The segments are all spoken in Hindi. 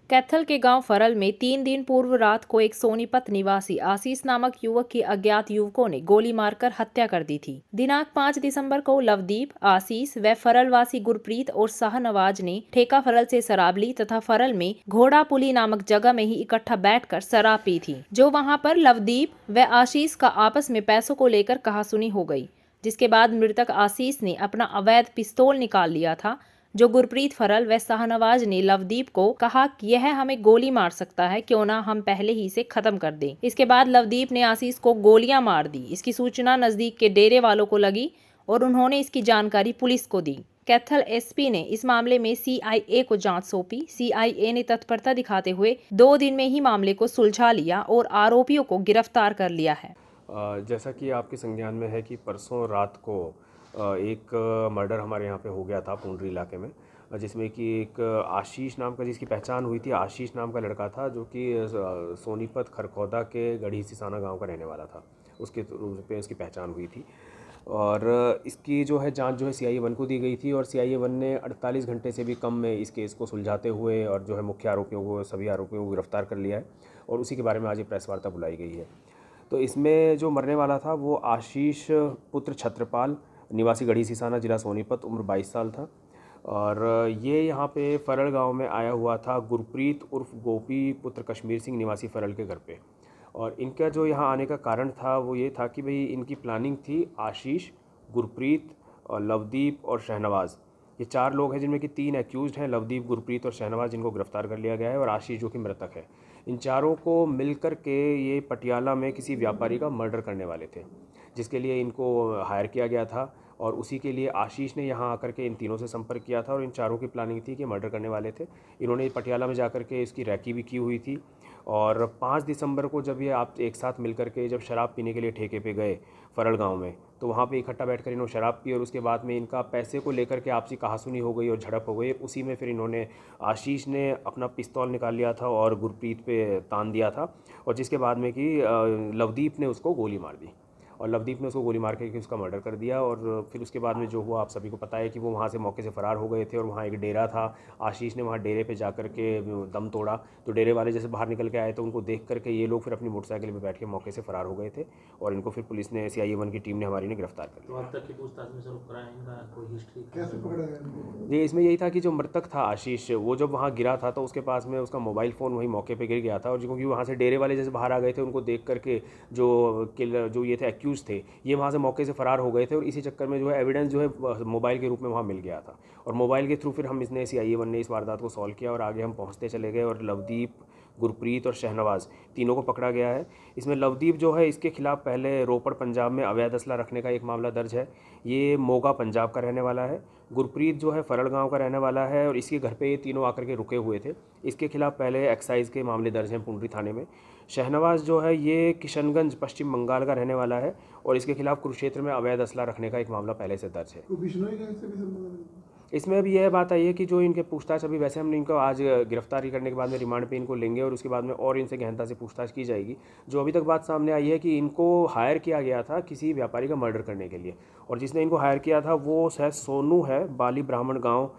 कैथल के गांव फरल में 3 दिन पूर्व रात को एक सोनीपत निवासी आशीष नामक युवक की अज्ञात युवकों ने गोली मारकर हत्या कर दी थी। दिनांक 5 दिसंबर को लवदीप, आशीष व फरलवासी गुरप्रीत और शाहनवाज ने ठेका फरल से शराब ली तथा फरल में घोड़ापुली नामक जगह में ही इकट्ठा बैठकर शराब पी थी। जो वहां पर लवदीप व आशीष का आपस में पैसों को लेकर कहासुनी हो गई, जिसके बाद मृतक आशीष ने अपना अवैध पिस्तौल निकाल लिया था। जो गुरप्रीत फरल व शाहनवाज ने लवदीप को कहा कि यह हमें गोली मार सकता है, क्यों ना हम पहले ही से खत्म कर दें। इसके बाद लवदीप ने आशीष को गोलियां मार दी। इसकी सूचना नजदीक के डेरे वालों को लगी और उन्होंने इसकी जानकारी पुलिस को दी। कैथल एसपी ने इस मामले में सीआईए को जांच सौंपी। सीआईए ने तत्परता दिखाते हुए 2 दिन में ही मामले को सुलझा लिया और आरोपियों को गिरफ्तार कर लिया है। जैसा कि आपके संज्ञान में है कि परसों रात को एक मर्डर हमारे यहाँ पे हो गया था पुंडरी इलाके में, जिसमें कि एक आशीष नाम का, जिसकी पहचान हुई थी, आशीष नाम का लड़का था जो कि सोनीपत खरखौदा के गढ़ी सिसाना गांव का रहने वाला था। उसके रूप पे उसकी पहचान हुई थी और इसकी जो है जांच जो है सीआईए 1 को दी गई थी और सीआईए 1 ने 48 घंटे से भी कम में इस केस को सुलझाते हुए और जो है मुख्य आरोपियों को, सभी आरोपियों को गिरफ्तार कर लिया है और उसी के बारे में आज ये प्रेस वार्ता बुलाई गई है। तो इसमें जो मरने वाला था वो आशीष पुत्र छत्रपाल, निवासी गढ़ी सिसाना, जिला सोनीपत, उम्र 22 साल था और ये यहाँ पे फरल गांव में आया हुआ था गुरप्रीत उर्फ गोपी पुत्र कश्मीर सिंह, निवासी फरल के घर पे। और इनका जो यहाँ आने का कारण था वो ये था कि भाई इनकी प्लानिंग थी आशीष, गुरप्रीत और लवदीप और शहनवाज, ये 4 लोग हैं जिनमें कि 3 एक्यूज्ड हैं, लवदीप, गुरप्रीत और शहनवाज, जिनको गिरफ्तार कर लिया गया है और आशीष जो कि मृतक है। इन चारों को मिलकर के ये पटियाला में किसी व्यापारी का मर्डर करने वाले थे, जिसके लिए इनको हायर किया गया था और उसी के लिए आशीष ने यहाँ आकर के इन तीनों से संपर्क किया था और इन चारों की प्लानिंग थी कि मर्डर करने वाले थे। इन्होंने पटियाला में जाकर के इसकी रैकी भी की हुई थी और 5 दिसंबर को जब ये आप एक साथ मिलकर के जब शराब पीने के लिए ठेके पे गए फरल गांव में, तो वहाँ पे इकट्ठा बैठकर इन्होंने शराब पी और उसके बाद में इनका पैसे को लेकर के आपसी कहासुनी हो गई और झड़प हो गई। उसी में फिर इन्होंने, आशीष ने अपना पिस्तौल निकाल लिया था और गुरप्रीत पे तान दिया था और जिसके बाद में कि लवदीप ने उसको गोली मार दी और लवदीप ने उसको गोली मार के उसका मर्डर कर दिया। और फिर उसके बाद में जो हुआ आप सभी को पता है कि वो वहाँ से मौके से फ़रार हो गए थे और वहाँ एक डेरा था। आशीष ने वहाँ डेरे पे जाकर के दम तोड़ा, तो डेरे वाले जैसे बाहर निकल के आए तो उनको देख करके ये लोग फिर अपनी मोटरसाइकिल पे बैठ के मौके से फ़रार हो गए थे और इनको फिर पुलिस ने, सीआईए 1 की टीम ने हमारी ने गिरफ्तार कर लिया। तो अब तक की पूछताछ में सर क्राइम का कोई हिस्ट्री कैसे पकड़ा गया? जी, इसमें यही था कि जो मृतक था आशीष, वो जब वहाँ गिरा था तो उसके पास में उसका मोबाइल फ़ोन वहीं मौके पे गिर गया था और क्योंकि वहाँ से डेरे वाले जैसे बाहर आ गए थे, उनको देख करके जो ये थे एक्यूज थे, ये वहाँ से मौके से फ़रार हो गए थे और इसी चक्कर में जो है एविडेंस जो है मोबाइल के रूप में वहाँ मिल गया था और मोबाइल के थ्रू फिर हम इसने सीआईए 1 ने इस वारदात को सॉल्व किया और आगे हम पहुँचते चले गए और लवदीप, गुरप्रीत और शहनवाज तीनों को पकड़ा गया है। इसमें लवदीप जो है, इसके खिलाफ पहले रोपड़ पंजाब में अवैध असला रखने का एक मामला दर्ज है। ये मोगा पंजाब का रहने वाला है। गुरप्रीत जो है फरल गांव का रहने वाला है और इसके घर पे ये तीनों आकर के रुके हुए थे। इसके खिलाफ पहले एक्साइज के मामले दर्ज हैं पुंडरी थाने में। शहनवाज जो है ये किशनगंज पश्चिम बंगाल का रहने वाला है और इसके खिलाफ कुरुक्षेत्र में अवैध असला रखने का एक मामला पहले से दर्ज है। तो बिश्नोई गैंग से भी संबंध है? इसमें अभी यह बात आई है कि जो इनके पूछताछ, अभी वैसे हमने इनको आज गिरफ्तारी करने के बाद में रिमांड पे इनको लेंगे और उसके बाद में और इनसे गहनता से पूछताछ की जाएगी। जो अभी तक बात सामने आई है कि इनको हायर किया गया था किसी व्यापारी का मर्डर करने के लिए और जिसने इनको हायर किया था वो शायद सोनू है, बाली ब्राह्मण गाँव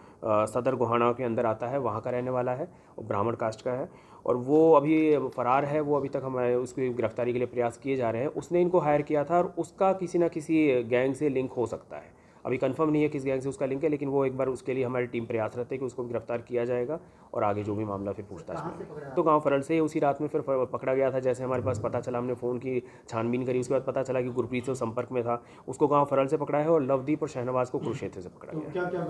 सदर गोहाना के अंदर आता है, वहाँ का रहने वाला है और ब्राह्मण कास्ट का है और वो अभी फरार है। वो अभी तक हम उसकी गिरफ्तारी के लिए प्रयास किए जा रहे हैं। उसने इनको हायर किया था और उसका किसी ना किसी गैंग से लिंक हो सकता है। अभी कंफर्म नहीं है किस गैंग से उसका लिंक है, लेकिन वो एक बार उसके लिए हमारी टीम प्रयासरत है कि उसको गिरफ्तार किया जाएगा और आगे जो भी मामला फिर पूछताछ में। तो गांव फरल से उसी रात में फिर पकड़ा गया था। जैसे हमारे पास पता चला, हमने फ़ोन की छानबीन करी, उसके बाद पता चला कि गुरप्रीत से संपर्क में था, उसको गाँव फरल से पकड़ा है और लवदीप और शहनवाज को कुरुक्षेत्र से पकड़ा गया।